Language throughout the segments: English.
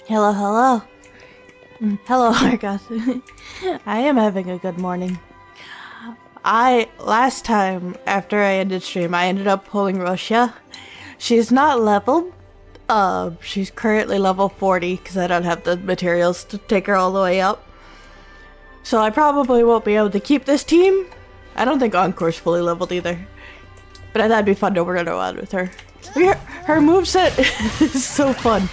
Hello, hello. Hello, Argoth. I am having a good morning. Last time, after I ended stream, I ended up pulling Roshia. She's not leveled. She's currently level 40, because I don't have the materials to take her all the way up. So I probably won't be able to keep this team. I don't think Encore's fully leveled either. But I thought it'd be fun to run around with her. Her moveset is so fun.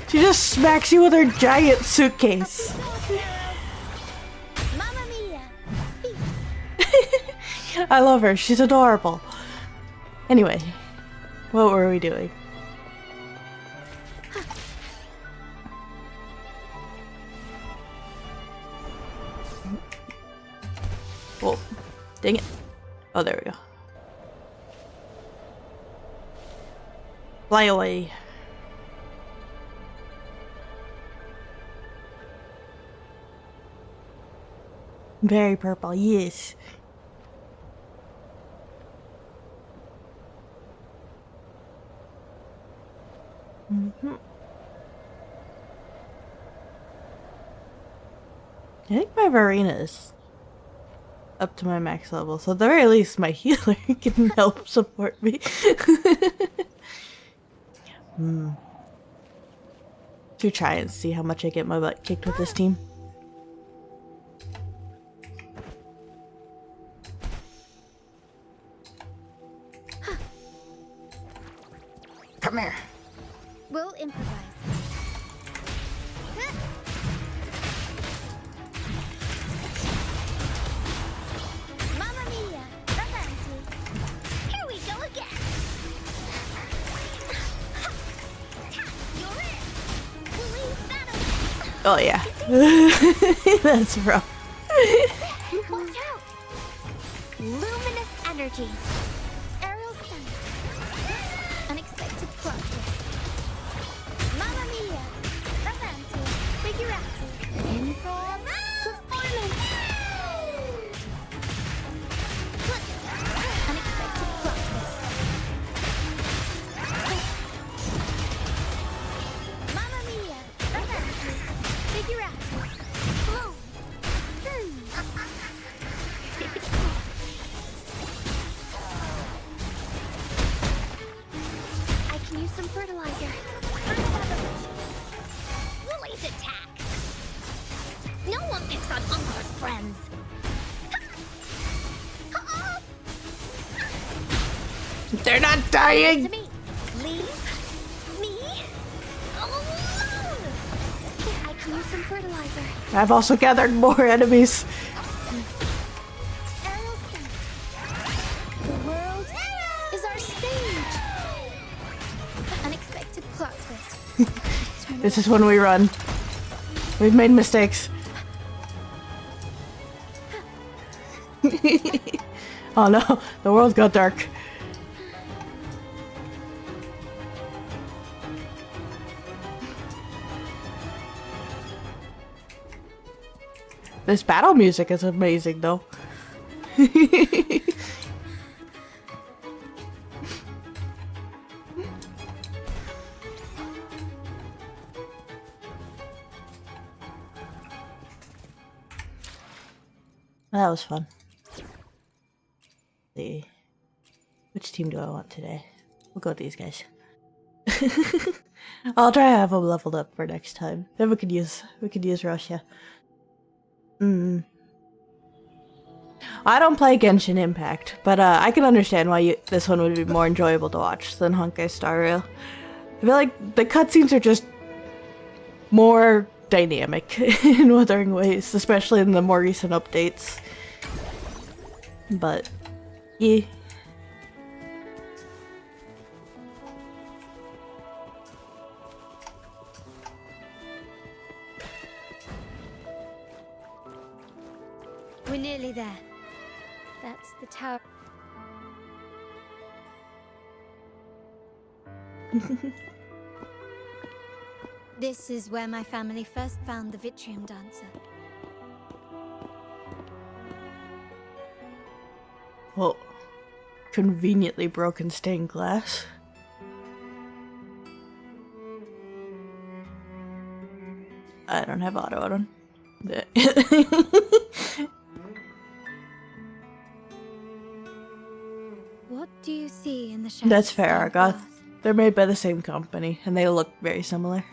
She just smacks you with her giant suitcase. Mamma mia! I love her. She's adorable. Anyway, what were we doing? Oh, dang it. Oh, there we go. Fly away. Very purple, yes. I think my Varina is up to my max level, so at the very least my healer can help support me. To try and see how much I get my butt kicked with this team. Come here. We'll improvise. Mamma mia! Avanti! Here we go again! You're in! Believe that. Oh yeah. That's rough. Watch out! Luminous energy. Aerial stun. Unexpected plot twist. Mamma mia! Avanti! Figurati! Improv! Performance! Unexpected plot twist. Mamma mia! Avanti! Figurati! Boom! I can use some fertilizer. Late attack. No one picks on Uncle's friends. They're not dying! To me. Leave me alone. I can use some fertilizer. I've also gathered more enemies. Aerial stun. The world is our stage. Unexpected plot twist. This is when we run. We've made mistakes. Oh no, the world got dark. This battle music is amazing though. That was fun. Let's see. Which team do I want today? We'll go with these guys. I'll try to have them leveled up for next time. Then we could use Russia. I don't play Genshin Impact, but I can understand why this one would be more enjoyable to watch than Honkai Star Rail. I feel like the cutscenes are just more dynamic in Wuthering Waves, especially in the more recent updates. But yeah. We're nearly there. That's the tower. This is where my family first found the Vitrium Dancer. Well, conveniently broken stained glass. I don't have auto on. What do you see in the shadow? That's fair, Argoth. They're made by the same company, and they look very similar.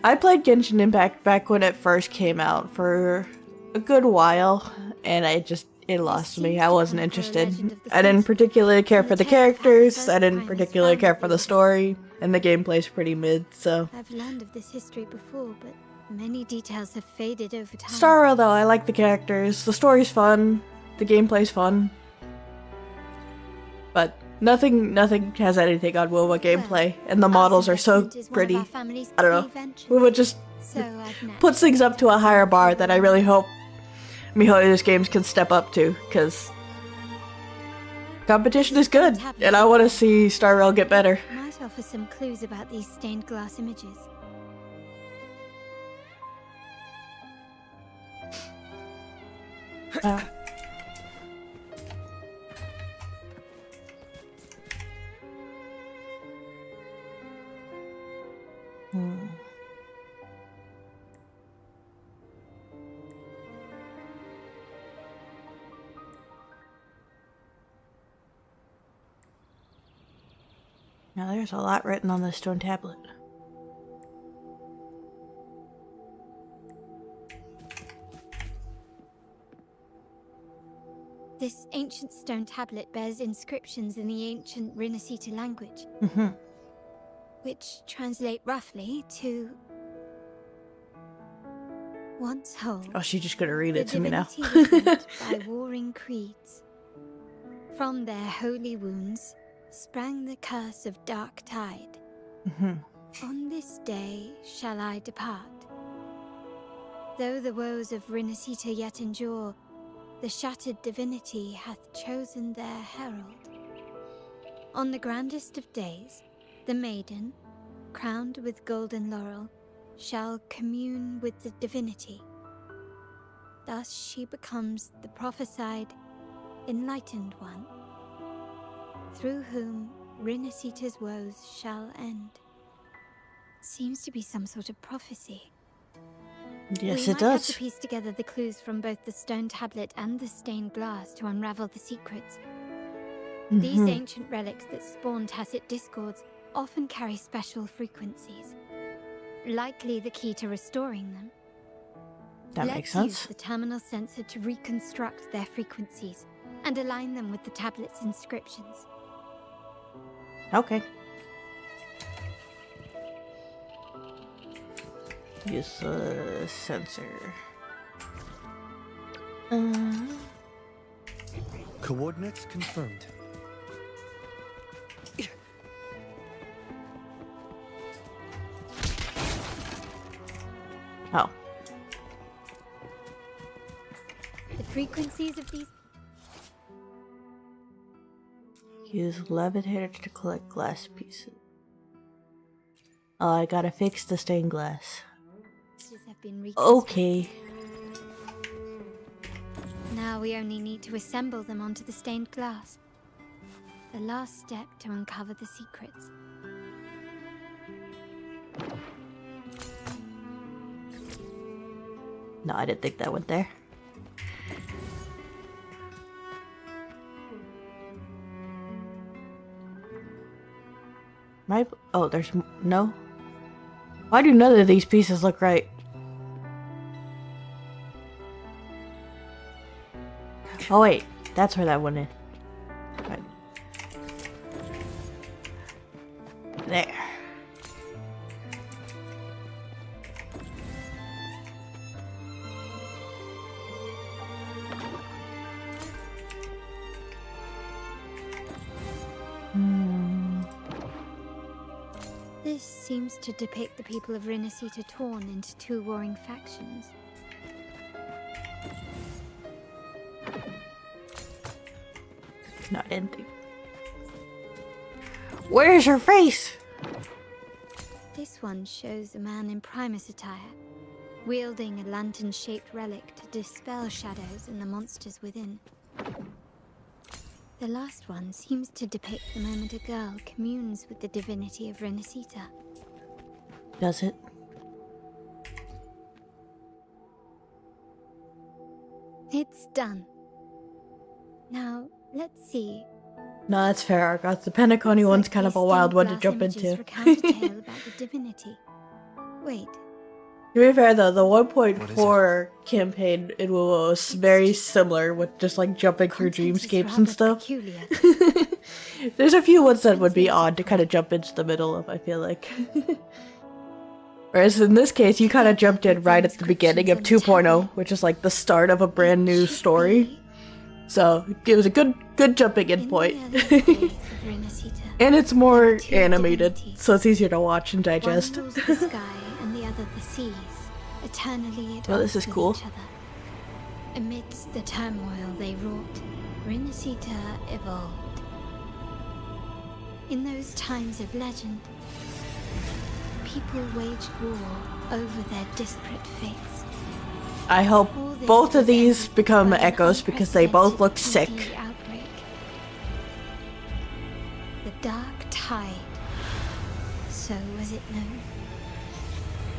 I played Genshin Impact back when it first came out for a good while, and it lost me. I wasn't interested. I didn't particularly care for the characters, I didn't particularly care for the story, and the gameplay's pretty mid, so... I've learned of this history before, but many details have faded over time. Star Rail, though, I like the characters. The story's fun. The gameplay's fun. But nothing has anything on WoWa gameplay, and the models are so pretty. I don't know. WoWa just puts things up to a higher bar that I really hope MacLeod's games can step up to, because competition is good, and I want to see Star Rail get better. Might offer some clues about these stained glass images. Now there's a lot written on this stone tablet. This ancient stone tablet bears inscriptions in the ancient Rinascita language, which translate roughly to once whole. Oh, she's just gonna read it to me now. By warring creeds. From their holy wounds sprang the curse of dark tide. On this day shall I depart. Though the woes of Rinascita yet endure, the shattered divinity hath chosen their herald. On the grandest of days, the maiden, crowned with golden laurel, shall commune with the divinity. Thus she becomes the prophesied, enlightened one, through whom Rinascita's woes shall end. Seems to be some sort of prophecy. Yes, We it might does. have to piece together the clues from both the stone tablet and the stained glass to unravel the secrets. These ancient relics that spawn tacit discords often carry special frequencies. Likely the key to restoring them. That makes sense. Let's use the terminal sensor to reconstruct their frequencies and align them with the tablet's inscriptions. Okay. Use the sensor. Coordinates confirmed. Oh. The frequencies of these... Use levitator to collect glass pieces. Oh, I gotta fix the stained glass. have been Okay. Now we only need to assemble them onto the stained glass. The last step to uncover the secrets. No, I didn't think that went there. Oh, there's no. Why do none of these pieces look right? Oh wait, that's where that one is. Right. There. This seems to depict the people of Rinascita torn into two warring factions. No, I didn't think. Where's her face? This one shows a man in Primus attire, wielding a lantern-shaped relic to dispel shadows and the monsters within. The last one seems to depict the moment a girl communes with the divinity of Rinascita. Does it? It's done. Now, let's see. No, that's fair, Argoth. The Pentaconi one's kind of a wild one to jump into. Recount a tale about the divinity. Wait. To be fair though, the 1.4 campaign in WoW was very similar with just like jumping through dreamscapes and stuff. There's a few ones that would be odd to kind of jump into the middle of, I feel like. Whereas in this case, you kind of jumped in right at the beginning of 2.0, which is like the start of a brand new story. So it was a good jumping in point. And it's more animated, so it's easier to watch and digest. One rules the sky and the other the seas, eternally at Well, this is odds with cool. each other. Amidst the turmoil they wrought, Rinasita evolved. In those times of legend, people waged war over their disparate fates. I hope All this both of was these ended become by an echoes because they both look sick. unprecedented outbreak. The Dark Tide, so was it known.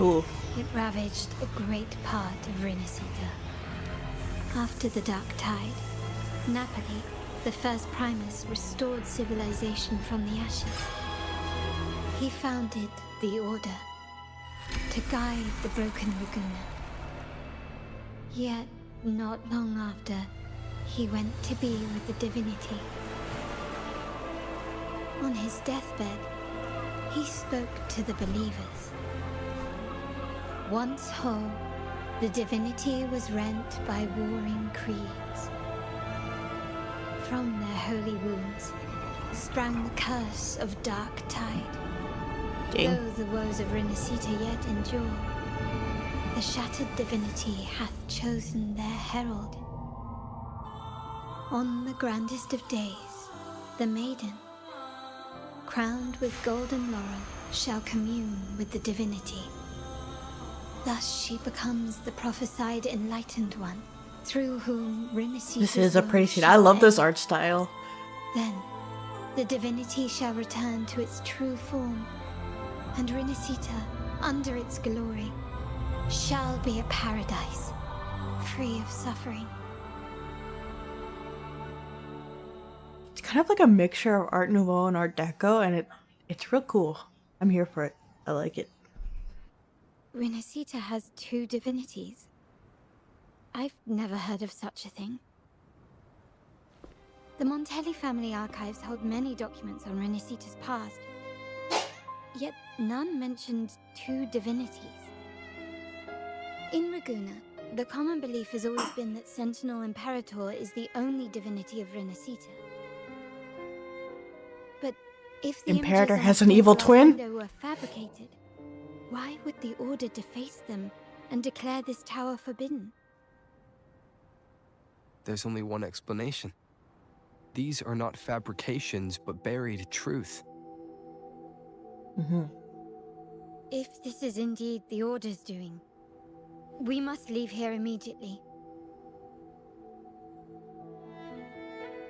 Ooh. It ravaged a great part of Rinasita. After the Dark Tide, Napoli, the first Primus, restored civilization from the ashes. He founded the Order to guide the broken Laguna. Yet, not long after, he went to be with the divinity. On his deathbed, he spoke to the believers. Once whole, the divinity was rent by warring creeds. From their holy wounds sprang the curse of Dark Tide. Dang. Though the woes of Rinasita yet endure, the shattered divinity hath chosen their herald. On the grandest of days, the maiden, crowned with golden laurel, shall commune with the divinity. Thus she becomes the prophesied enlightened one, through whom Rinasita's This is a pretty will scene. shall I love this end. art style. Then, the divinity shall return to its true form, and Rinasita, under its glory, shall be a paradise, free of suffering. It's kind of like a mixture of Art Nouveau and Art Deco, and it's real cool. I'm here for it. I like it. Rinasita has two divinities. I've never heard of such a thing. The Montelli family archives hold many documents on Rinasita's past, yet none mentioned two divinities. In Ragusa, the common belief has always been that Sentinel Imperator is the only divinity of Rinasita. But if the Imperator images on has the an evil glass twin? window were fabricated, why would the Order deface them and declare this tower forbidden? There's only one explanation. These are not fabrications, but buried truth. If this is indeed the Order's doing, we must leave here immediately.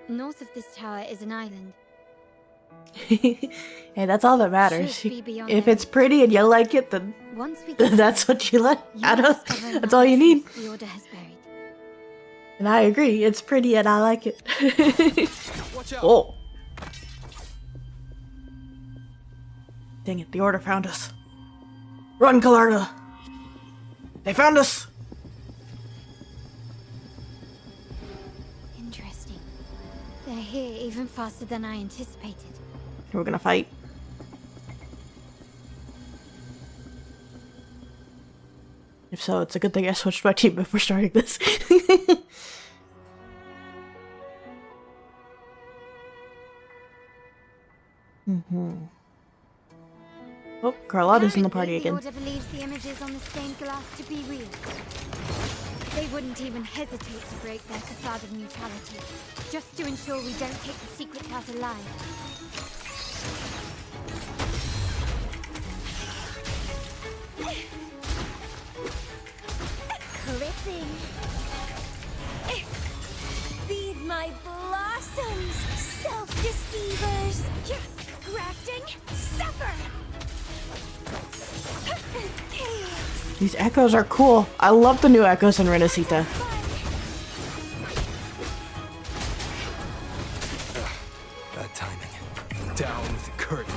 North of this tower is an island. Hey, that's all that matters. Should be beyond If their it's pretty and you like it, then Once we get that's there, what you like. you I will don't, discover that's another all you need. truth the Order has buried. And I agree. It's pretty and I like it. Watch out! Whoa. Dang it, the Order found us. Run, Kalarda! They found us! Interesting. They're here even faster than I anticipated. We're gonna fight. If so, it's a good thing I switched my team before starting this. Oh, Carlotta's in the party Apparently, again. The Order believes the images on the stained glass to be real. They wouldn't even hesitate to break their facade of neutrality, just to ensure we don't take the secrets out alive. Clipping. Feed my blossoms, self-deceivers. Grafting, suffer. These echoes are cool. I love the new echoes in Renacita. Bad timing. Down with the curtain.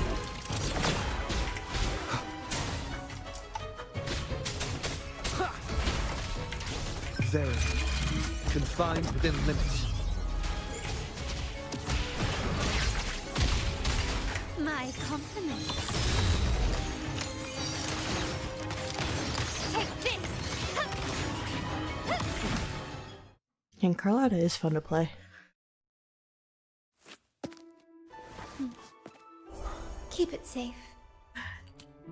Very confined within limits. My compliments. Take this! And Carlotta is fun to play. Keep it safe.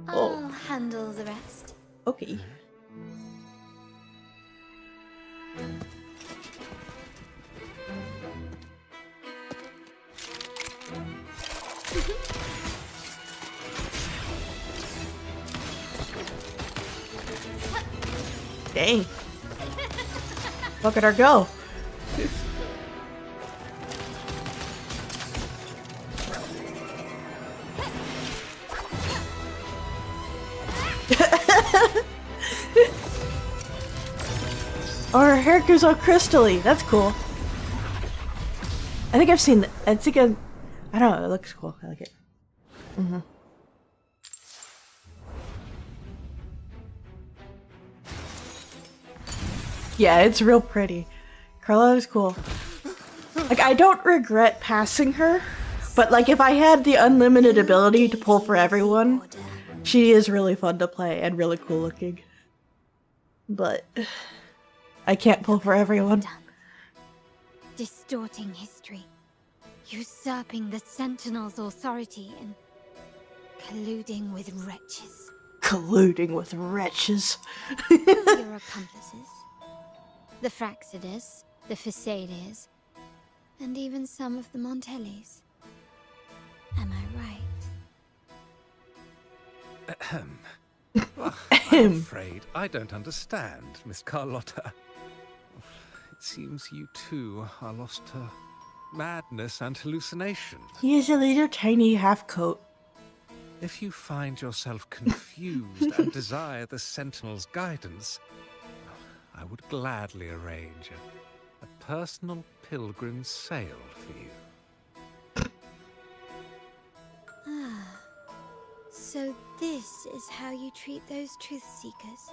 Oh. I'll handle the rest. Okay. Dang. Look at her go. Oh, her hair goes all crystally. That's cool. I think I've seen that. I don't know. It looks cool. I like it. Yeah, it's real pretty. Carlotta's cool. Like, I don't regret passing her, but like if I had the unlimited ability to pull for everyone, she is really fun to play and really cool looking. But I can't pull for everyone. Distorting history, usurping the Sentinel's authority, and colluding with wretches. Colluding with wretches. Your accomplices. The Fraxidus, the Facades, and even some of the Montellis. Am I right? Well, I'm afraid I don't understand, Miss Carlotta. It seems you too are lost to madness and hallucination. He is a little tiny half coat. If you find yourself confused and desire the Sentinel's guidance, I would gladly arrange a personal pilgrim sail for you. So this is how you treat those truth seekers?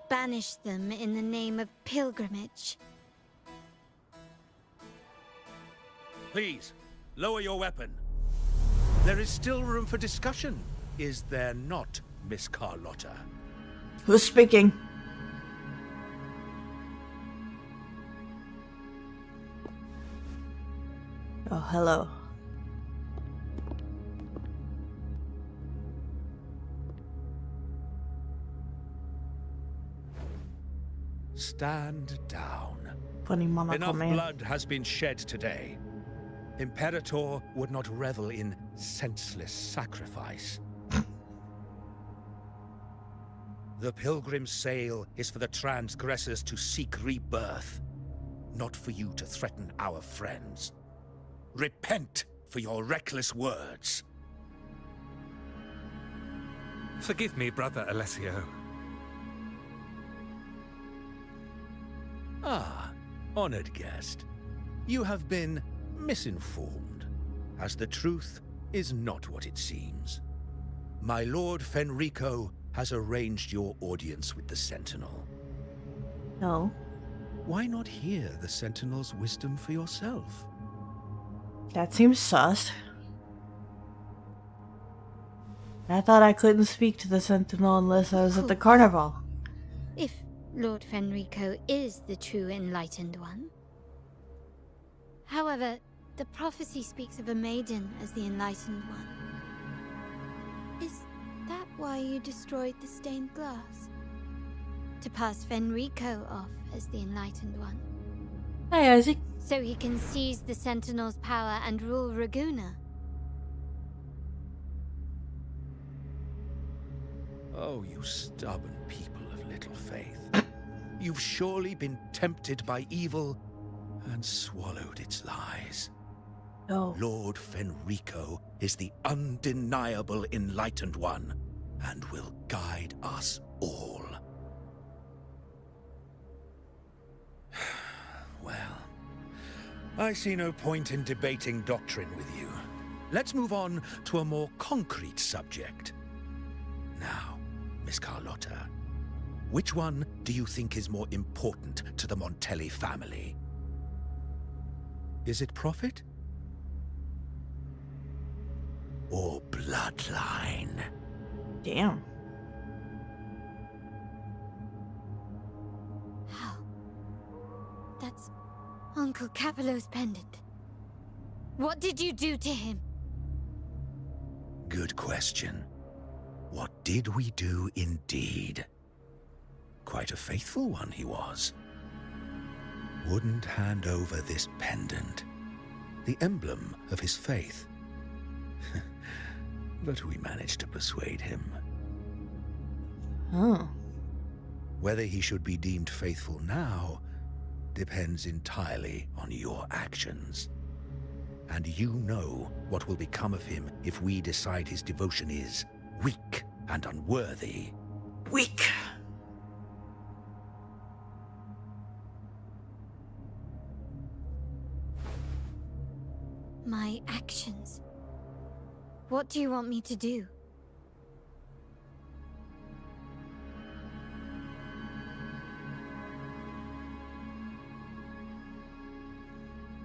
Banish them in the name of pilgrimage. Please, lower your weapon. There is still room for discussion, is there not, Miss Carlotta? Who's speaking? Oh, hello. Stand down. Funny monocle Enough man. blood has been shed today. Imperator would not revel in senseless sacrifice. The pilgrim sail is for the transgressors to seek rebirth, not for you to threaten our friends. Repent for your reckless words. Forgive me, Brother Alessio. Ah, honored guest. You have been misinformed, as the truth is not what it seems. My Lord Fenrico has arranged your audience with the Sentinel. No. Why not hear the Sentinel's wisdom for yourself? That seems sus. I thought I couldn't speak to the Sentinel unless I was at the carnival. If Lord Fenrico is the true enlightened one. However, the prophecy speaks of a maiden as the enlightened one. Is that why you destroyed the stained glass? To pass Fenrico off as the enlightened one? Hi, Isaac. So he can seize the Sentinel's power and rule Raguna? Oh, you stubborn people of little faith. You've surely been tempted by evil and swallowed its lies. No. Lord Fenrico is the undeniable enlightened one, and will guide us all. Well, I see no point in debating doctrine with you. Let's move on to a more concrete subject. Now, Miss Carlotta, which one do you think is more important to the Montelli family? Is it profit? Or bloodline? Damn. How? That's Uncle Capello's pendant. What did you do to him? Good question. What did we do indeed? Quite a faithful one he was. Wouldn't hand over this pendant, the emblem of his faith. But we managed to persuade him. Oh. Whether he should be deemed faithful now depends entirely on your actions. And you know what will become of him if we decide his devotion is weak and unworthy. Weak. My actions. What do you want me to do?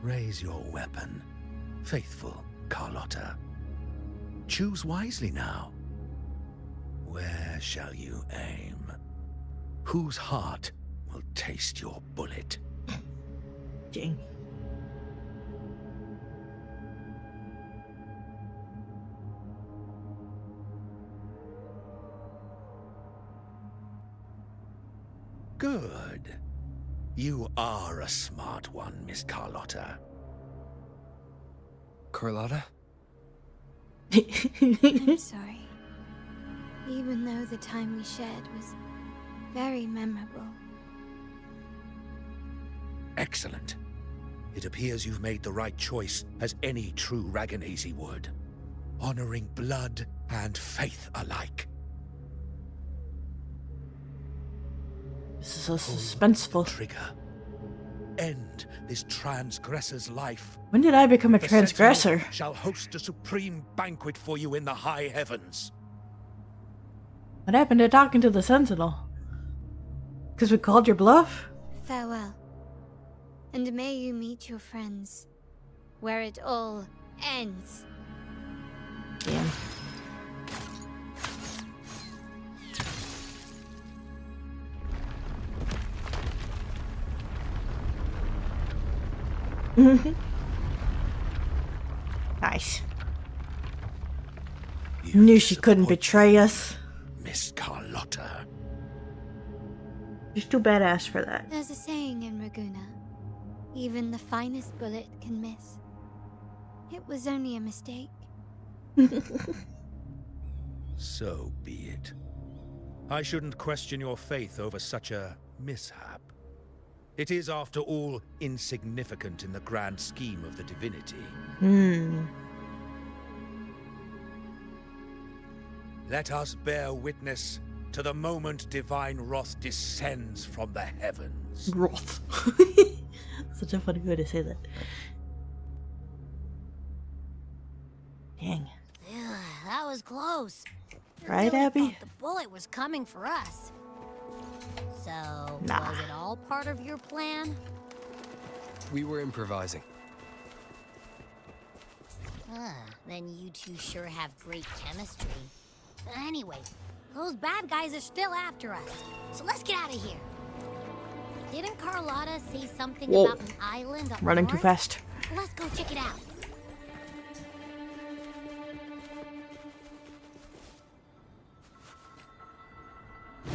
Raise your weapon, faithful Carlotta. Choose wisely now. Where shall you aim? Whose heart will taste your bullet? Dang. Good. You are a smart one, Miss Carlotta. Carlotta? I'm sorry. Even though the time we shared was very memorable. Excellent. It appears you've made the right choice, as any true Raganazi would. Honoring blood and faith alike. This is so suspenseful. Trigger. End this transgressor's life. When did I become a The transgressor? Sentinel shall host a supreme banquet for you in the high heavens. What happened to talking to the Sentinel? Because we called your bluff? Farewell. And may you meet your friends, where it all ends. Damn. Nice. You've Knew she couldn't disappointed betray us. Miss Carlotta. She's too badass for that. There's a saying in Raguna, even the finest bullet can miss. It was only a mistake. So be it. I shouldn't question your faith over such a mishap. It is, after all, insignificant in the grand scheme of the divinity. Let us bear witness to the moment divine wrath descends from the heavens. Wrath. Such a funny way to say that. Dang. Yeah, that was close. I Right, really Abby? thought the bullet was coming for us. So, Nah. was it all part of your plan? We were improvising. Then you two sure have great chemistry. Anyway, those bad guys are still after us. So let's get out of here. Didn't Carlotta say something Whoa. about an island up Running too north? fast. Let's go check it out.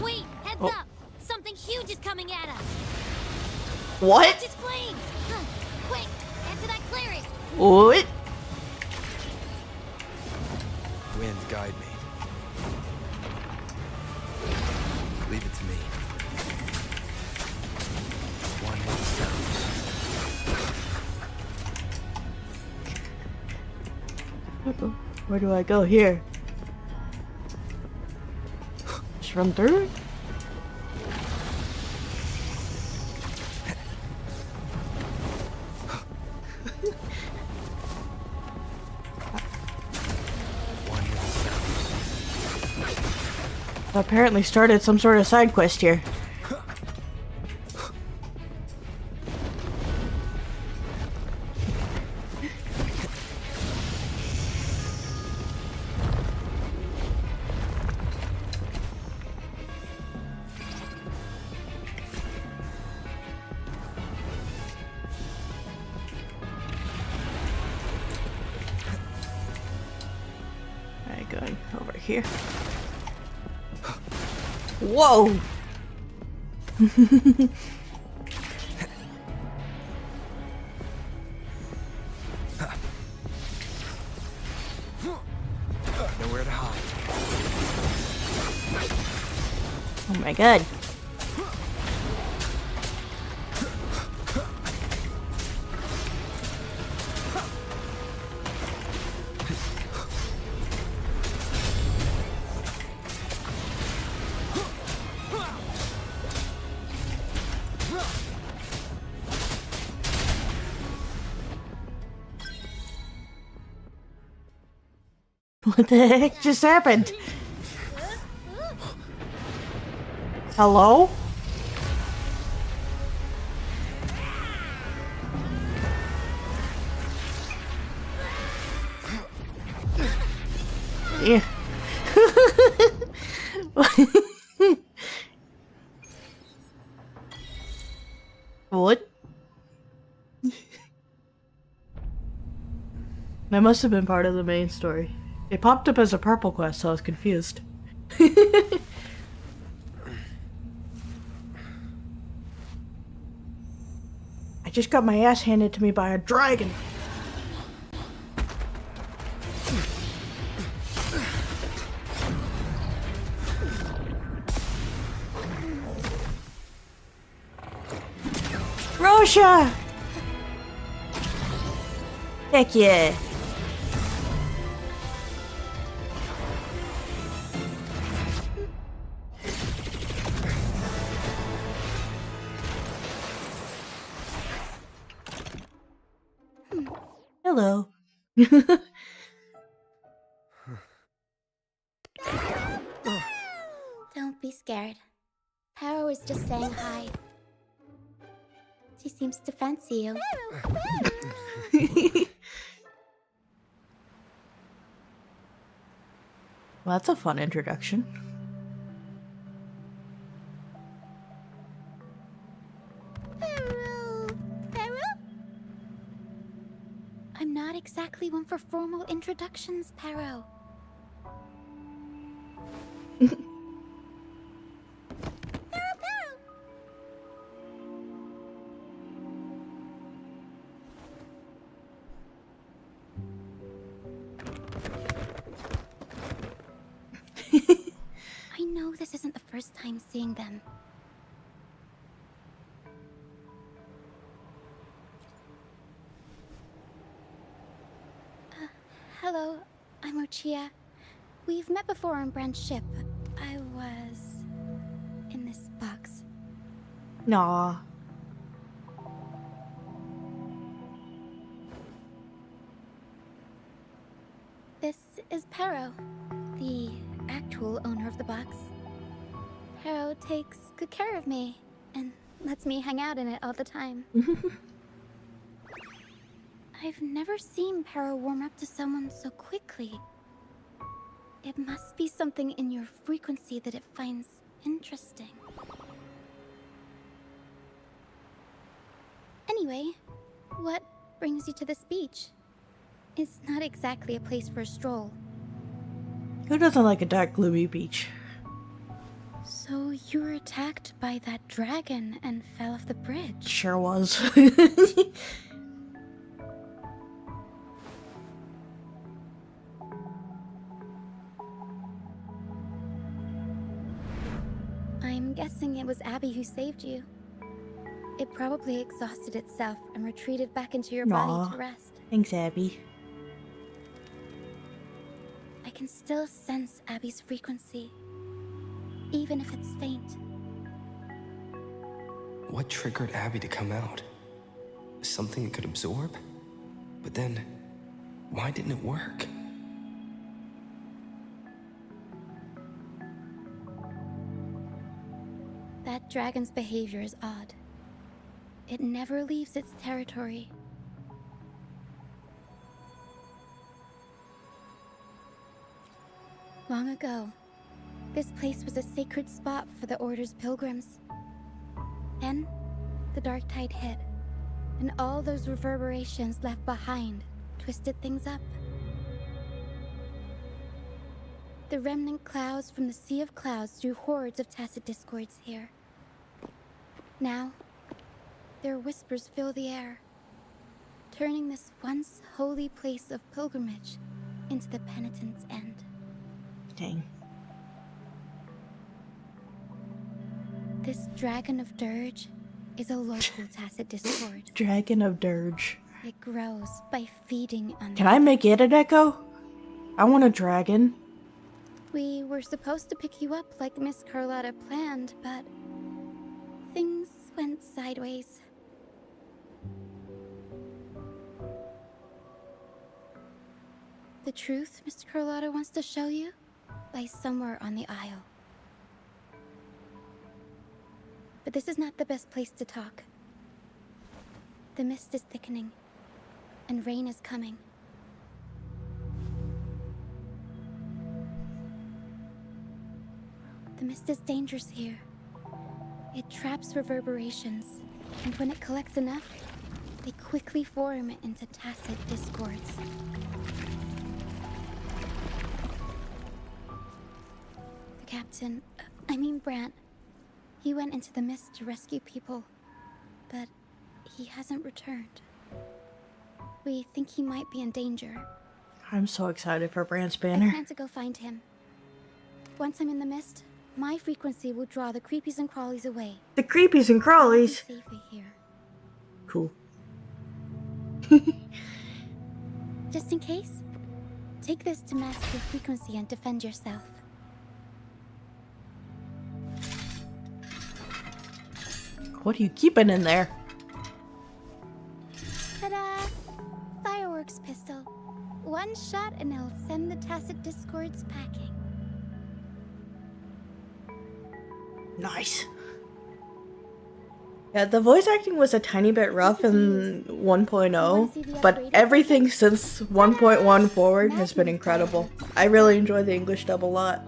Wait, heads Oh. up! Something huge is coming at us! What? Just flames! Quick, head to that clearing! What? Wind, guide me. Leave it to me. One with the sounds. Where do I go here? just run through it? Apparently started some sort of side quest here. Alright, going over here. Whoa! Nowhere to hide. Oh my god. What the heck just happened? Hello? Yeah. What? That must have been part of the main story. It popped up as a purple quest, so I was confused. I just got my ass handed to me by a dragon. Rosha! Heck yeah. Hello. Don't be scared. Paro is just saying hi. She seems to fancy you. Well, that's a fun introduction. Paro? I'm not exactly one for formal introductions, Paro. I know this isn't the first time seeing them. Hello, I'm Ochia. We've met before on Brand's ship. I was in this box. Nah. This is Paro, the actual owner of the box. Paro takes good care of me and lets me hang out in it all the time. I've never seen Paro warm up to someone so quickly. It must be something in your frequency that it finds interesting. Anyway, what brings you to this beach? It's not exactly a place for a stroll. Who doesn't like a dark, gloomy beach? So you were attacked by that dragon and fell off the bridge? Sure was. I'm guessing it was Abby who saved you. It probably exhausted itself and retreated back into your body to rest. Thanks, Abby. I can still sense Abby's frequency. even if it's faint. What triggered Abby to come out? Something it could absorb? But then, why didn't it work? That dragon's behavior is odd. It never leaves its territory. Long ago, this place was a sacred spot for the Order's pilgrims. Then, the dark tide hit, and all those reverberations left behind twisted things up. The remnant clouds from the Sea of Clouds drew hordes of tacit discords here. Now, their whispers fill the air, turning this once holy place of pilgrimage into the penitent's end. Dang. This Dragon of Dirge is a local tacit discord. Dragon of Dirge. It grows by feeding on Can I make it an echo? I want a dragon. We were supposed to pick you up like Miss Carlotta planned, but things went sideways. The truth Miss Carlotta wants to show you lies somewhere on the Isle. But this is not the best place to talk. The mist is thickening, and rain is coming. The mist is dangerous here. It traps reverberations, and when it collects enough, they quickly form into tacit discords. The captain, Brant, he went into the mist to rescue people, but he hasn't returned. We think he might be in danger. I'm so excited for Brant's I banner. plan to go find him. Once I'm in the mist, my frequency will draw the creepies and crawlies away. The creepies and crawlies. I'll be safe here. Cool. Just in case, take this to mask your frequency and defend yourself. What are you keeping in there? Ta-da! Fireworks pistol. One shot and it'll send the tacit discords packing. Nice. Yeah, the voice acting was a tiny bit rough in 1.0, but everything since 1.1 forward has been incredible. I really enjoy the English dub a lot.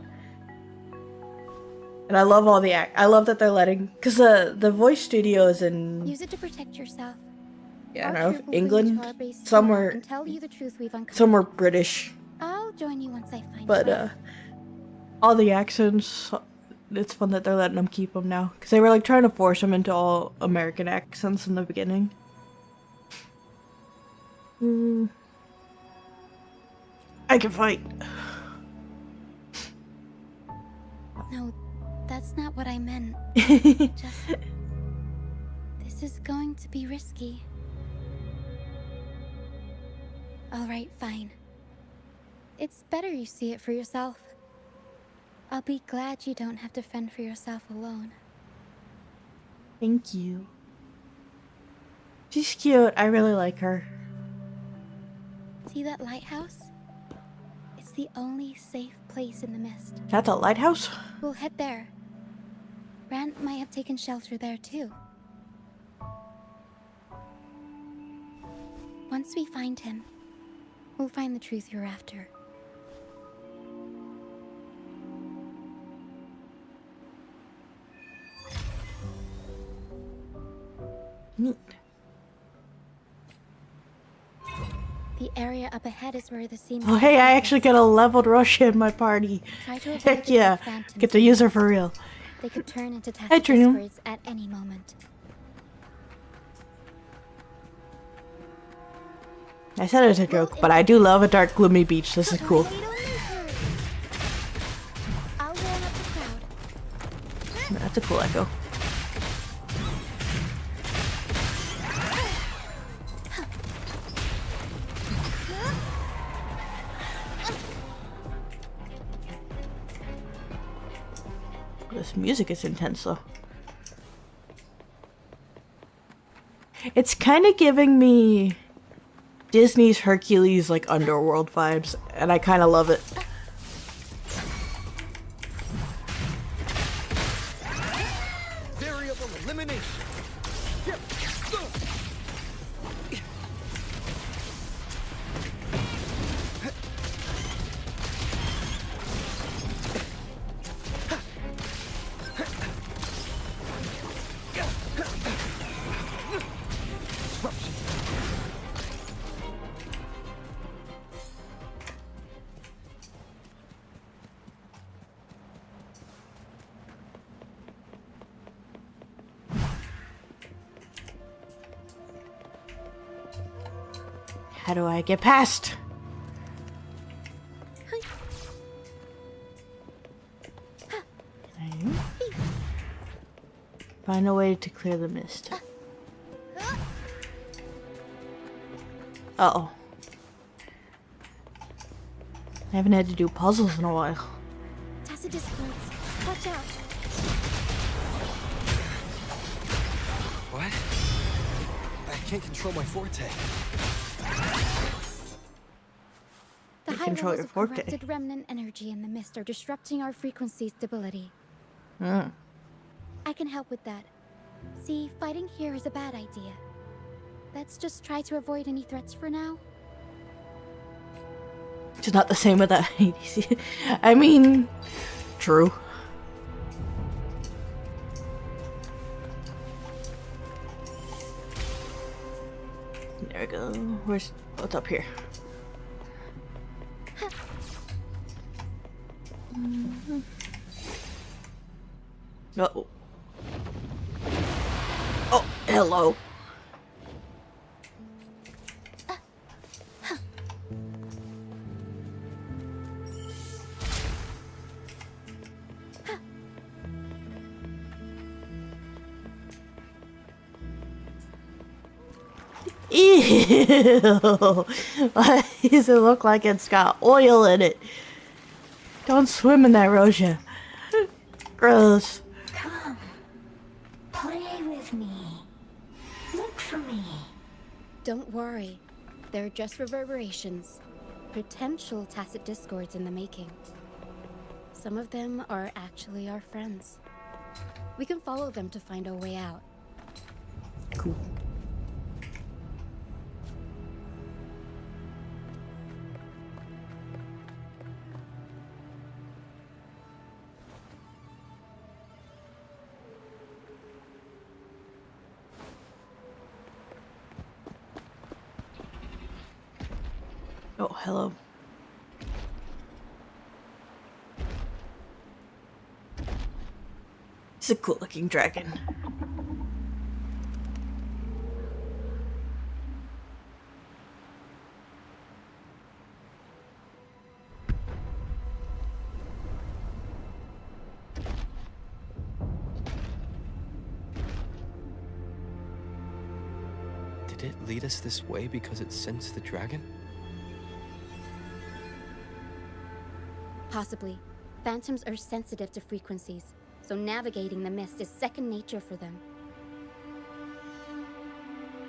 And I love all the I love that they're letting, because the voice studio is in, Use it to protect yourself. yeah, I Our don't know, troop if will bring you England, to our base tomorrow somewhere, and tell you the truth we've uncovered. somewhere British, I'll join you once I find but out. all the accents, it's fun that they're letting them keep them now, because they were like trying to force them into all American accents in the beginning. I can fight. No, that's not what I meant. Just... this is going to be risky. Alright, fine. It's better you see it for yourself. I'll be glad you don't have to fend for yourself alone. Thank you. She's cute. I really like her. See that lighthouse? It's the only safe place in the mist. That's a lighthouse? We'll head there. Brant might have taken shelter there too. Once we find him, we'll find the truth you're after. Neat. The area up ahead is where the sea. Oh hey, I actually get a leveled Russia in my party. Try to avoid Heck the yeah. phantoms Get to use her for real. They could turn into Hey, tacit Trinium. discords at any moment. I said it's a joke, but I do love a dark, gloomy beach. This is cool. I'll warm up the crowd. That's a cool echo. This music is intense though. It's kind of giving me Disney's Hercules like underworld vibes, and I kind of love it. Variable elimination. How do I get past? Okay. Find a way to clear the mist. Uh-oh. I haven't had to do puzzles in a while. Tacit discords. Watch out. What? I can't control my forte. The You high control levels your of forte. corrupted remnant energy in the mist are disrupting our frequency stability. Hmm. I can help with that. See, fighting here is a bad idea. Let's just try to avoid any threats for now. It's not the same without ADC. I mean, true. There we go. What's up here? Uh-oh. Oh, hello. Ew! Why does it look like it's got oil in it? Don't swim in that, Rosia. Gross. Come, play with me. Look for me. Don't worry. They're just reverberations. Potential tacit discords in the making. Some of them are actually our friends. We can follow them to find our way out. Cool. Oh, hello. It's a cool looking dragon. Did it lead us this way because it sensed the dragon? Possibly. Phantoms are sensitive to frequencies, so navigating the mist is second nature for them.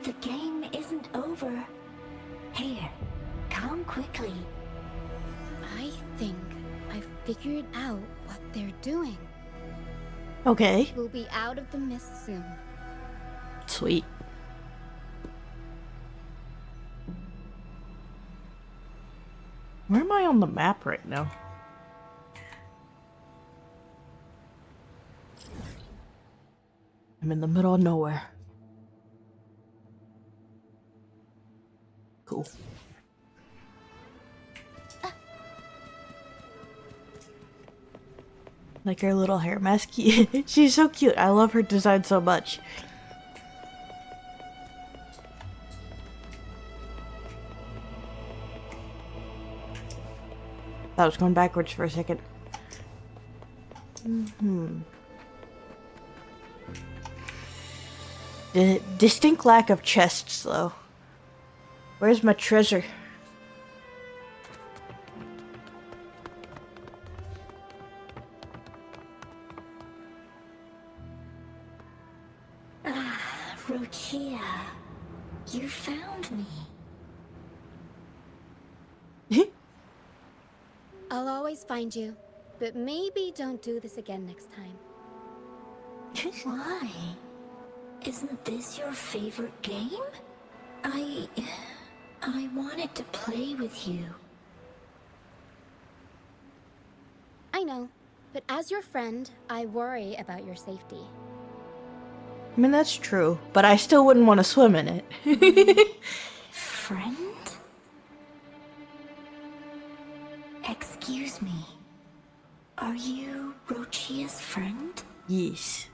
The game isn't over. Here, come quickly. I think I've figured out what they're doing. Okay. We'll be out of the mist soon. Sweet. Where am I on the map right now? I'm in the middle of nowhere. Cool. Like her little hair mask. She's so cute. I love her design so much. I was going backwards for a second. The distinct lack of chests, though. Where's my treasure? I'll always find you, but maybe don't do this again next time. Why? Isn't this your favorite game? I wanted to play with you. I know, but as your friend, I worry about your safety. I mean, that's true, but I still wouldn't want to swim in it. Friend? Excuse me. Are you Rochia's friend? Yes.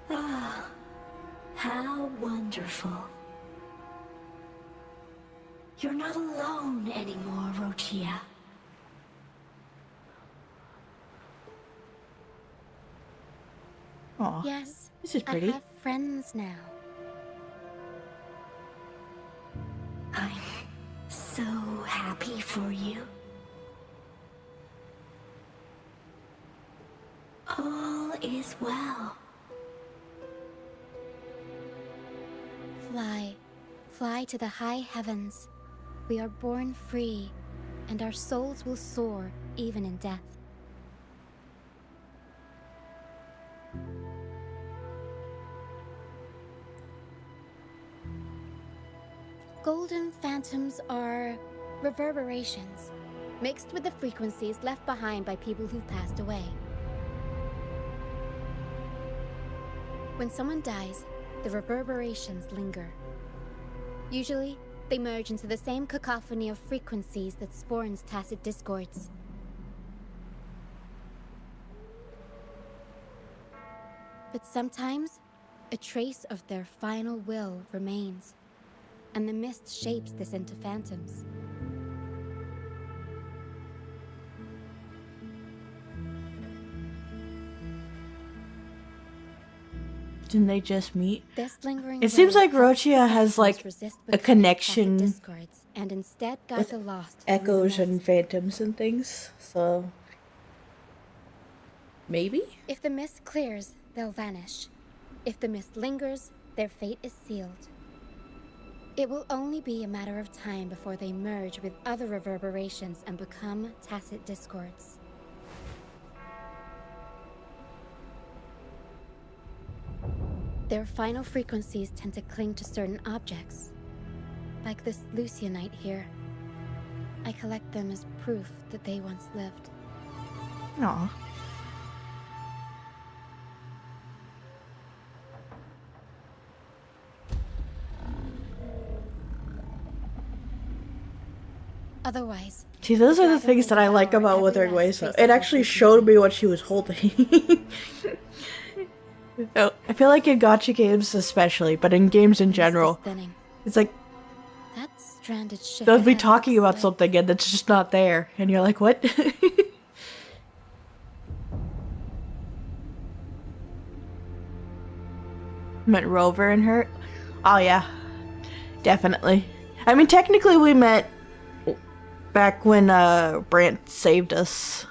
Ah, how wonderful. You're not alone anymore, Rochia. Aw, Yes, this is pretty. I have friends now. I'm so happy for you. All is well. Fly. Fly to the high heavens. We are born free, and our souls will soar even in death. Golden phantoms are reverberations, mixed with the frequencies left behind by people who've passed away. When someone dies, the reverberations linger. Usually, they merge into the same cacophony of frequencies that spawns tacit discords. But sometimes, a trace of their final will remains, and the mist shapes this into phantoms. Didn't they just meet? This lingering It seems will like helps Rochia the has phantoms like resist a becoming connection tacit discords, and instead guide with the lost through the echoes and mist. phantoms and things. So maybe? If the mist clears, they'll vanish. If the mist lingers, their fate is sealed. It will only be a matter of time before they merge with other reverberations and become tacit discords. Their final frequencies tend to cling to certain objects, like this Lucianite here. I collect them as proof that they once lived. Aw. Otherwise, See, those are the dragon things will that I like devour about every Wuthering last Waves. trace It of their actually frequency. showed me what she was holding. Oh, I feel like in gacha games especially, but in games in The mist is general, thinning. it's like That stranded ship they'll be ahead talking looks about like- something and it's just not there, and you're like, what? Met Rover and her? Oh yeah, definitely. I mean, technically we met back when Brant saved us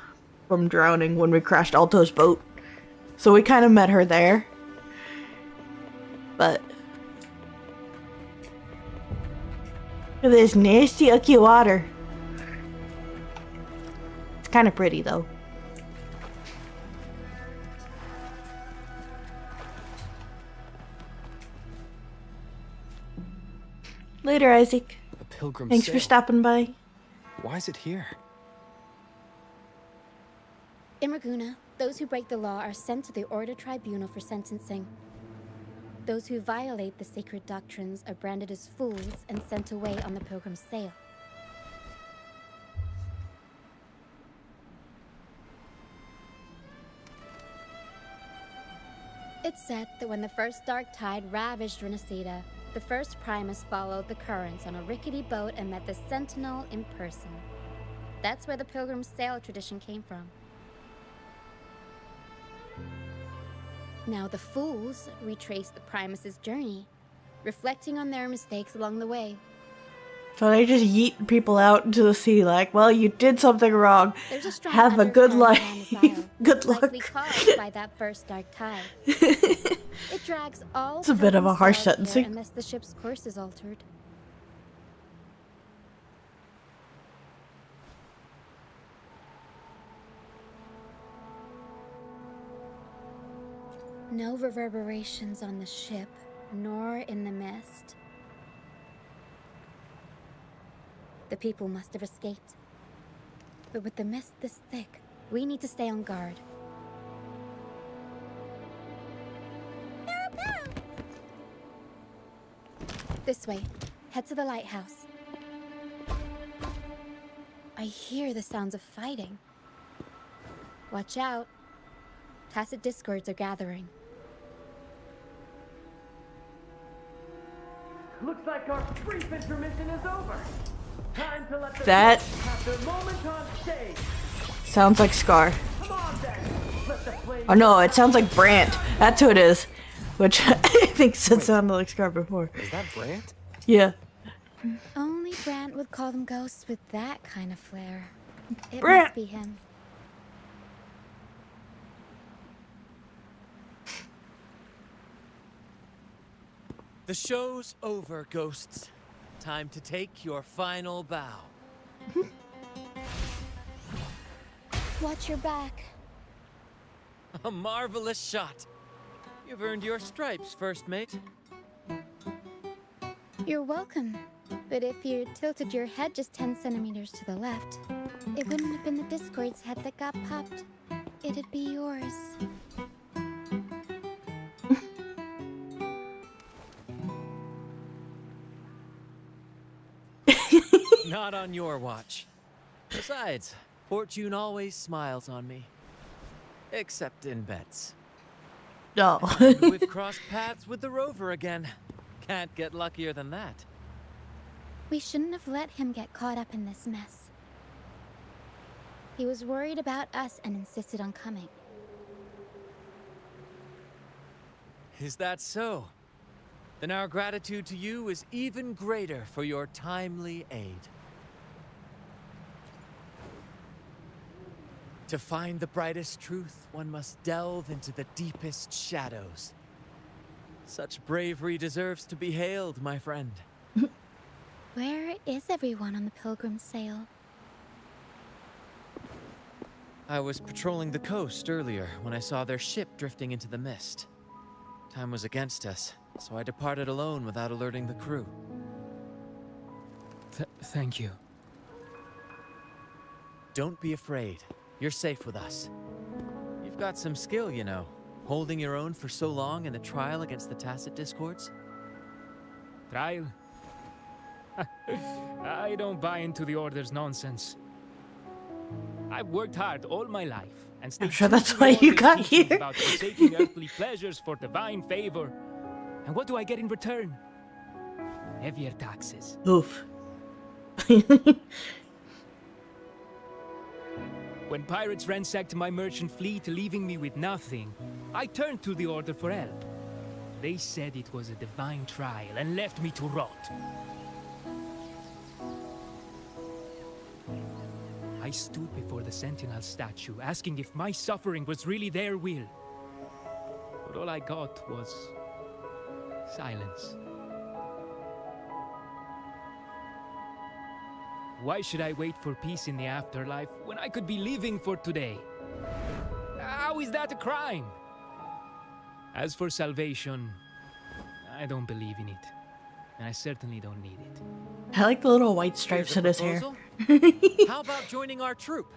from drowning when we crashed Alto's boat. So we kind of met her there. But look at this nasty icky water. It's kind of pretty though. Later, Isaac. A pilgrim Thanks for sail. stopping by. Why is it here? In Raguna, those who break the law are sent to the Order Tribunal for sentencing. Those who violate the sacred doctrines are branded as fools and sent away on the pilgrim's sail. It's said that when the first dark tide ravaged Renacida, the first Primus followed the currents on a rickety boat and met the Sentinel in person. That's where the pilgrim's sail tradition came from. Now the fools retrace the Primus's journey, reflecting on their mistakes along the way. So they just yeet people out into the sea like, well, you did something wrong. There's a strong Have a good undercurrent life. around this isle, Good likely luck. caused by that first dark tide. It drags all It's a bit of a pilgrim harsh sails here sentencing. unless the ship's course is altered. No reverberations on the ship, nor in the mist. The people must have escaped. But with the mist this thick, we need to stay on guard. This way. Head to the lighthouse. I hear the sounds of fighting. Watch out. Tacit discords are gathering. Looks like our brief intermission is over. Time to let the That have their moment on stage. sounds like Scar. Come on then. Let the flame. Oh no, it sounds like Brant. That's who it is. Which I think sounded like Scar before. Is that Brant? Yeah. Only Brant would call them ghosts with that kind of flair. It Brant. must be him. The show's over, ghosts. Time to take your final bow. Watch your back. A marvelous shot. You've earned your stripes, first mate. You're welcome. But if you tilted your head just 10 centimeters to the left, it wouldn't have been the Discord's head that got popped. It'd be yours. Not on your watch. Besides, fortune always smiles on me. Except in bets. No. And we've crossed paths with the rover again. Can't get luckier than that. We shouldn't have let him get caught up in this mess. He was worried about us and insisted on coming. Is that so? Then our gratitude to you is even greater for your timely aid. To find the brightest truth, one must delve into the deepest shadows. Such bravery deserves to be hailed, my friend. Where is everyone on the Pilgrim sail? I was patrolling the coast earlier when I saw their ship drifting into the mist. Time was against us, so I departed alone without alerting the crew. Thank you. Don't be afraid. You're safe with us. You've got some skill, you know, holding your own for so long in the trial against the Tacit Discords. Trial? I don't buy into the Order's nonsense. I've worked hard all my life, and I'm sure that's why you got here. About forsaking earthly pleasures for divine favor. And what do I get in return? Heavier taxes. Oof. When pirates ransacked my merchant fleet, leaving me with nothing, I turned to the Order for help. They said it was a divine trial and left me to rot. I stood before the Sentinel statue, asking if my suffering was really their will. But all I got was silence. Why should I wait for peace in the afterlife when I could be living for today? How is that a crime? As for salvation, I don't believe in it. And I certainly don't need it. I like the little white stripes in Here's his a hair. proposal. How about joining our troop?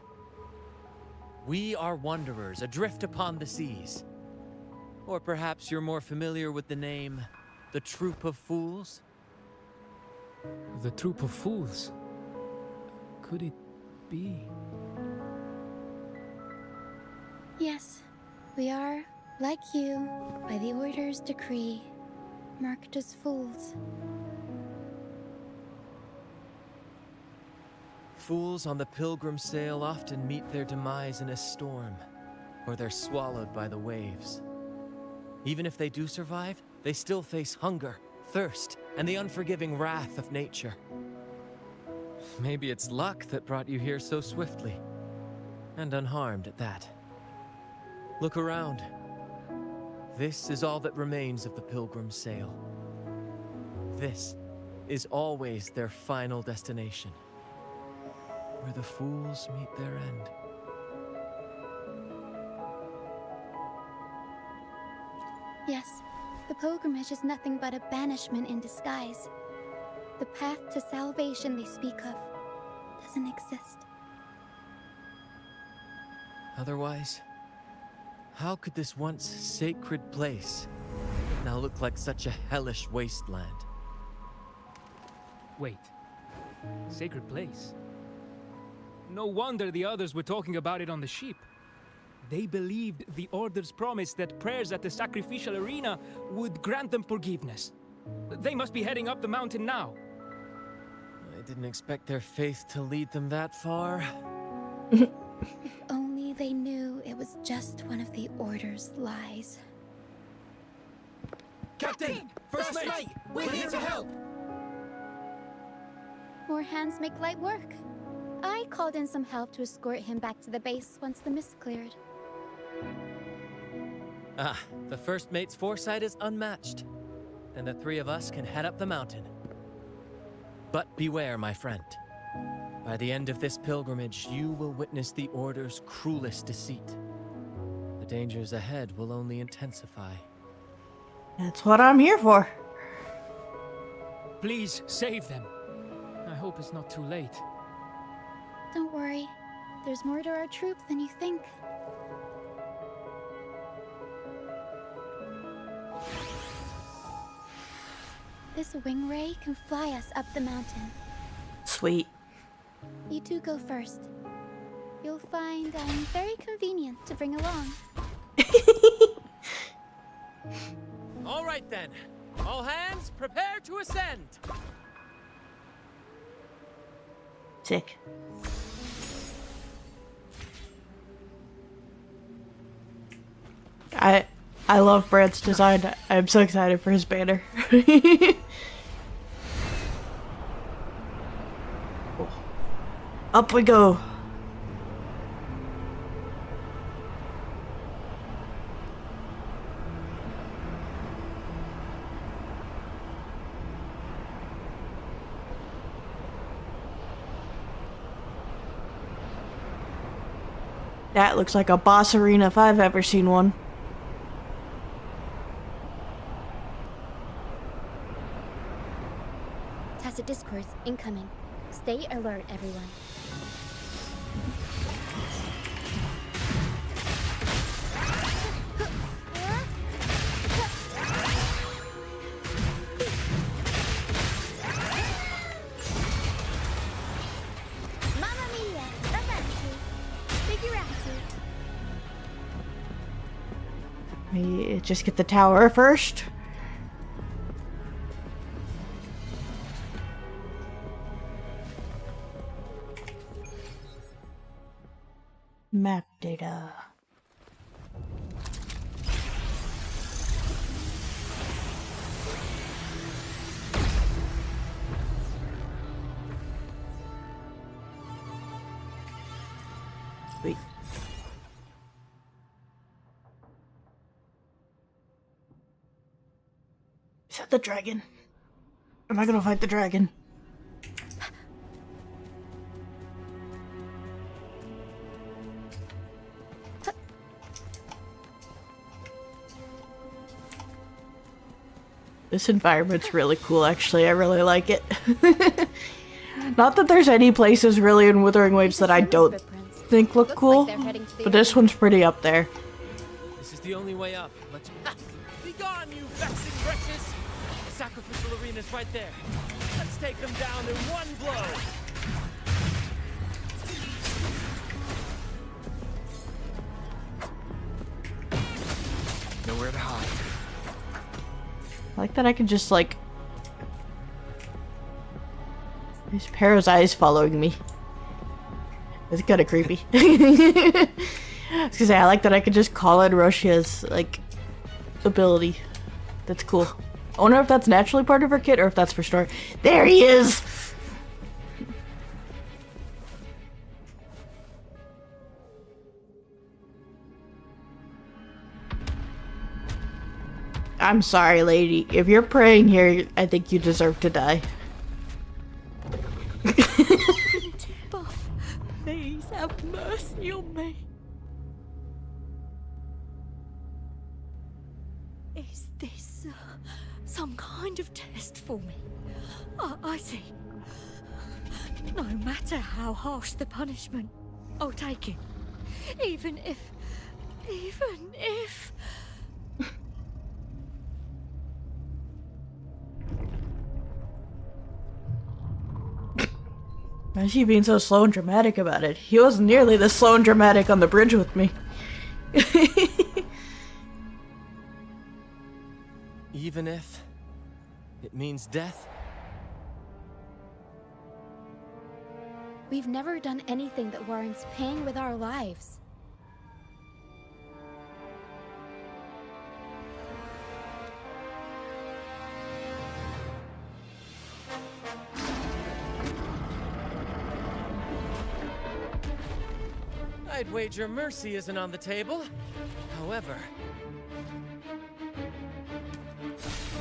We are wanderers adrift upon the seas. Or perhaps you're more familiar with the name, the Troop of Fools? The Troop of Fools? Could it be? Yes, we are, like you, by the Order's decree, marked as fools. Fools on the pilgrim sail often meet their demise in a storm, or they're swallowed by the waves. Even if they do survive, they still face hunger, thirst, and the unforgiving wrath of nature. Maybe it's luck that brought you here so swiftly, and unharmed at that. Look around. This is all that remains of the pilgrim sail. This is always their final destination, where the fools meet their end. Yes, the pilgrimage is nothing but a banishment in disguise. The path to salvation they speak of doesn't exist. Otherwise, how could this once sacred place now look like such a hellish wasteland? Wait. Sacred place? No wonder the others were talking about it on the ship. They believed the Order's promise that prayers at the sacrificial arena would grant them forgiveness. They must be heading up the mountain now. I didn't expect their faith to lead them that far. If only they knew it was just one of the Order's lies. Captain! First mate! We're here to help! More hands make light work. I called in some help to escort him back to the base once the mist cleared. Ah, the first mate's foresight is unmatched. Then the three of us can head up the mountain. But beware, my friend. By the end of this pilgrimage, you will witness the Order's cruelest deceit. The dangers ahead will only intensify. That's what I'm here for. Please, save them. I hope it's not too late. Don't worry. There's more to our troop than you think. This wing ray can fly us up the mountain. Sweet. You two go first. You'll find I'm very convenient to bring along. All right then. All hands, prepare to ascend. Sick. I love Brad's design. I'm so excited for his banner. Up we go. That looks like a boss arena if I've ever seen one. Tacit discourse incoming. Stay alert, everyone. Mamma mia! Avanti! Figurati! We just get the tower first. Map data. Wait. Is that the dragon? Am I gonna fight the dragon? This environment's really cool, actually. I really like it. Not that there's any places really in Wuthering Waves that I don't think look cool, but this one's pretty up there. This is the only way up. Let's be gone, you vexing wretches! The sacrificial arena's right there. Let's take them down in one blow. Nowhere to hide. I like that I can just, like... There's Paro's eyes following me. It's kind of creepy. I was gonna say, I like that I can just call in Roshia's, like, ability. That's cool. I wonder if that's naturally part of her kit or if that's for story. There he is! I'm sorry, lady. If you're praying here, I think you deserve to die. Please have mercy on me. Is kind of test for me. I see. No matter how harsh the punishment, I'll take it. Even if... Why is he being so slow and dramatic about it? He wasn't nearly this slow and dramatic on the bridge with me. Even if it means death? We've never done anything that warrants paying with our lives. I'd wager mercy isn't on the table. However,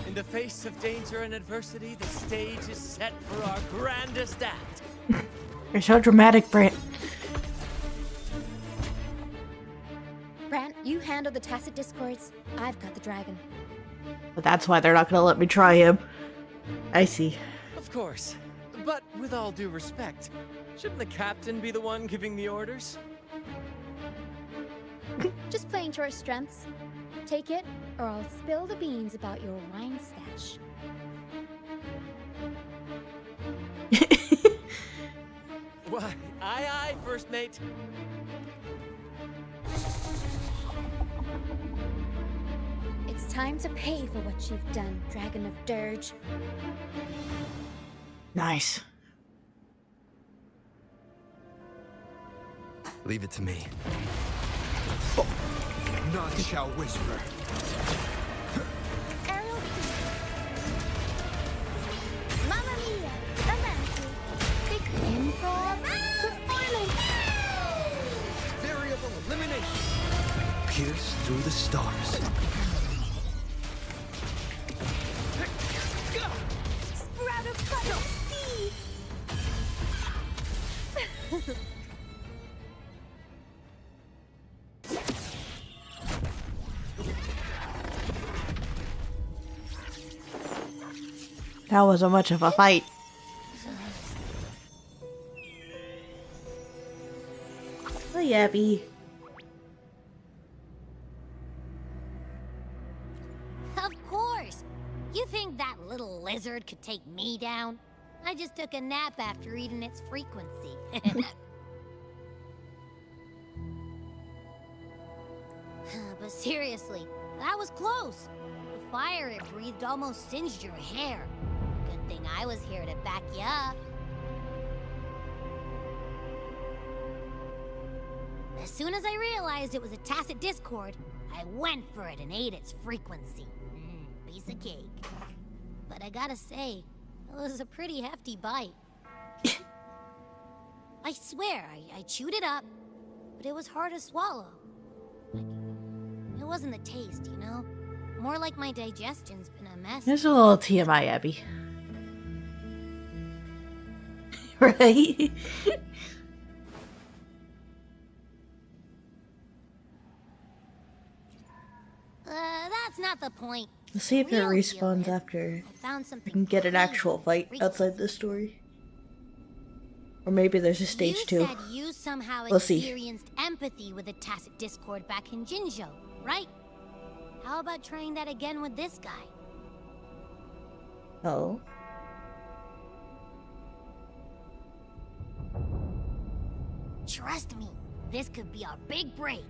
in the face of danger and adversity, the stage is set for our grandest act. You're so dramatic, Brant. Brant, you handle the tacit discords. I've got the dragon. But that's why they're not gonna let me try him. I see. Of course. But with all due respect, shouldn't the captain be the one giving the orders? Just playing to our strengths. Take it, or I'll spill the beans about your wine stash. Why, aye, first mate. It's time to pay for what you've done, Dragon of Dirge. Nice. Leave it to me. None shall whisper. Ariel, Mamma Mia, Amanti, big improv performance. Variable elimination. Pierce through the stars. Sprout of funnel seeds. That wasn't much of a fight. Oh, Abby. Of course! You think that little lizard could take me down? I just took a nap after eating its frequency. But seriously, that was close. The fire it breathed almost singed your hair. Good thing I was here to back you up. As soon as I realized it was a tacit discord, I went for it and ate its frequency. Piece of cake. But I gotta say, it was a pretty hefty bite. I swear, I chewed it up, but it was hard to swallow. Like, it wasn't the taste, you know? More like my digestion's been a mess. There's a little TMI, Abby. Right? That's not the point. Let's see if it Real respawns deal is, after I found we something can get an crazy actual fight freaky. outside the story. Or maybe there's a stage You 2. said you somehow We'll see. experienced empathy with the tacit discord back in Jinzhou, right? How about trying that again with this guy? Oh. Trust me, this could be our big break.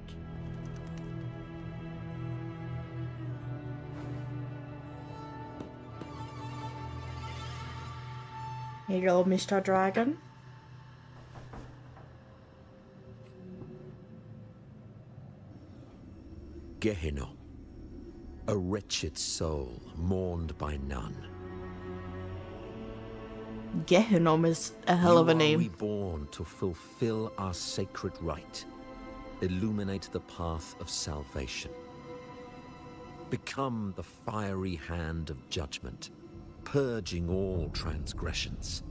Here you go, Mr. Dragon. Gehenna, a wretched soul mourned by none. Gehenom is a hell of a You are name. reborn to fulfill our sacred rite, illuminate the path of salvation. Become the fiery hand of judgment, purging all transgressions.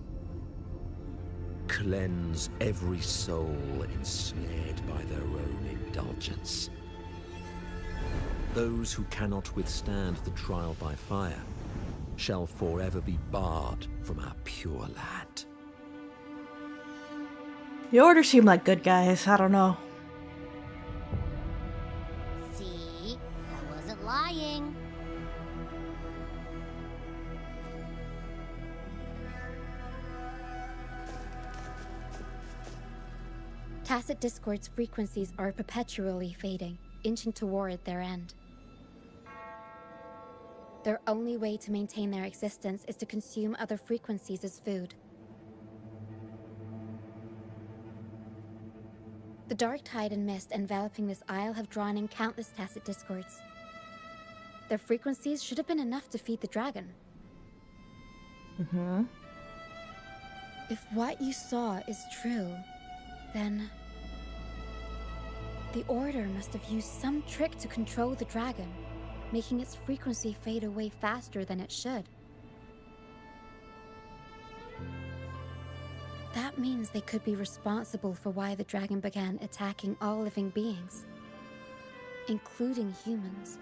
Cleanse every soul ensnared by their own indulgence. Those who cannot withstand the trial by fire, shall forever be barred from our pure land. The Order seem like good guys. I don't know. See? I wasn't lying. Tacit Discord's frequencies are perpetually fading, inching toward their end. Their only way to maintain their existence is to consume other frequencies as food. The dark tide and mist enveloping this isle have drawn in countless Tacit Discords. Their frequencies should have been enough to feed the dragon. If what you saw is true, then the Order must have used some trick to control the dragon, making its frequency fade away faster than it should. That means they could be responsible for why the dragon began attacking all living beings, including humans.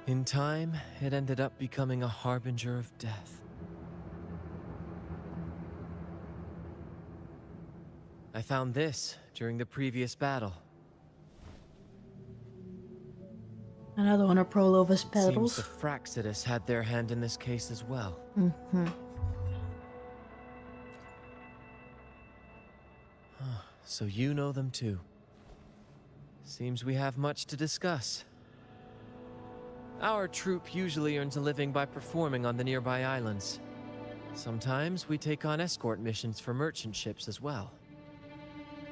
In time, it ended up becoming a harbinger of death. I found this during the previous battle. Another one of Prolova's petals. Seems the Fraxidus had their hand in this case as well. So you know them too. Seems we have much to discuss. Our troop usually earns a living by performing on the nearby islands. Sometimes we take on escort missions for merchant ships as well.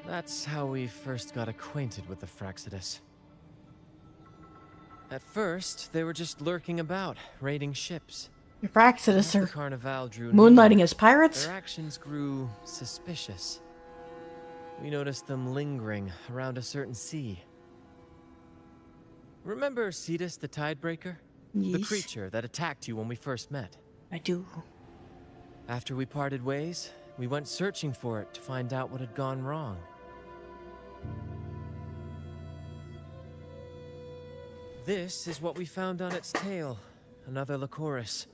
That's how we first got acquainted with the Fraxidus. At first, they were just lurking about, raiding ships. The Fraxidus The are Carnival drew moonlighting near, as pirates? their actions grew suspicious. We noticed them lingering around a certain sea. Remember Cetus the Tidebreaker? The Yes. creature that attacked you when we first met. I do. After we parted ways, we went searching for it to find out what had gone wrong. This is what we found on its tail. Another Lycoris.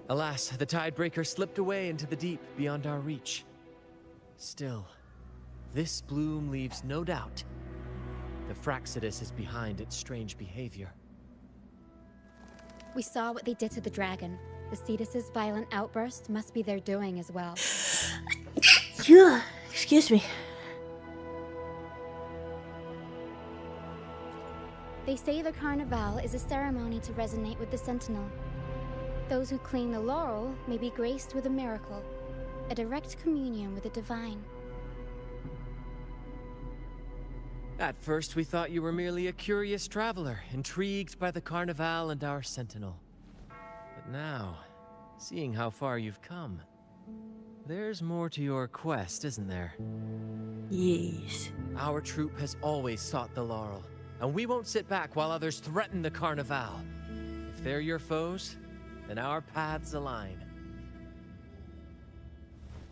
Alas, the Tidebreaker slipped away into the deep beyond our reach. Still, this bloom leaves no doubt. The Fraxidus is behind its strange behavior. We saw what they did to the dragon. The Cetus's violent outburst must be their doing as well. Phew, excuse me. They say the Carnival is a ceremony to resonate with the Sentinel. Those who claim the laurel may be graced with a miracle, a direct communion with the divine. At first, we thought you were merely a curious traveler, intrigued by the Carnival and our Sentinel. But now, seeing how far you've come, there's more to your quest, isn't there? Yes. Our troop has always sought the laurel, and we won't sit back while others threaten the Carnival. If they're your foes, then our paths align.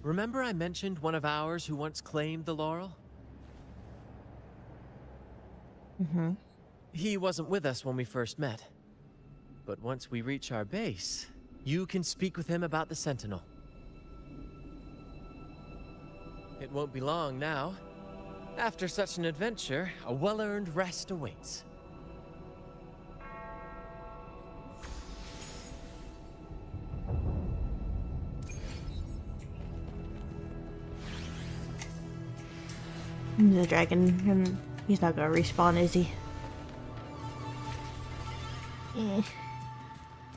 Remember I mentioned one of ours who once claimed the laurel? He wasn't with us when we first met. But once we reach our base, you can speak with him about the Sentinel. It won't be long now. After such an adventure, a well-earned rest awaits. The dragon, he's not gonna respawn, is he?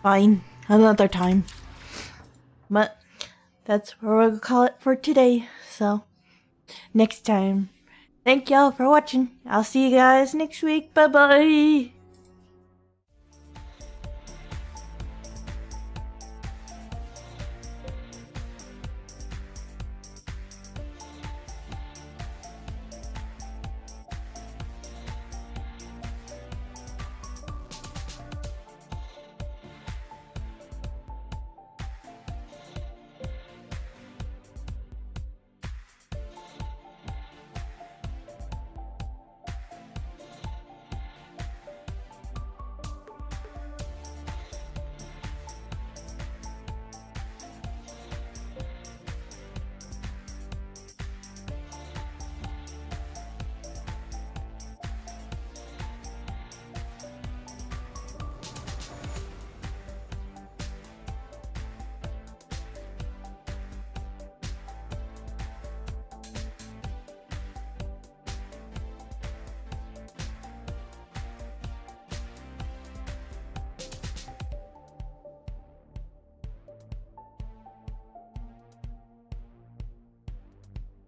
Fine, another time. But that's where we'll call it for today. So, next time. Thank y'all for watching. I'll see you guys next week. Bye bye.